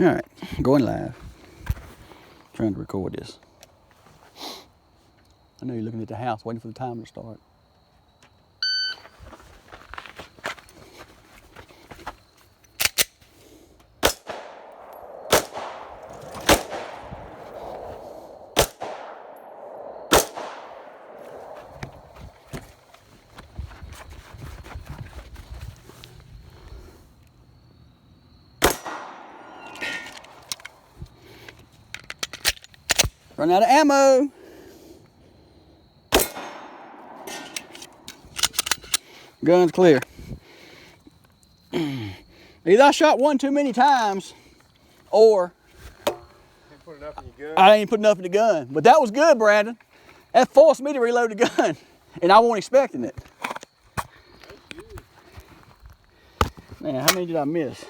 All right, going live. Trying to record this. I know you're looking at the house, waiting for the timer to start. Run out of ammo. Gun's clear. Either I shot one too many times, or I ain't put enough in the gun. But that was good, Brandon. That forced me to reload the gun, and I wasn't expecting it. Man, how many did I miss?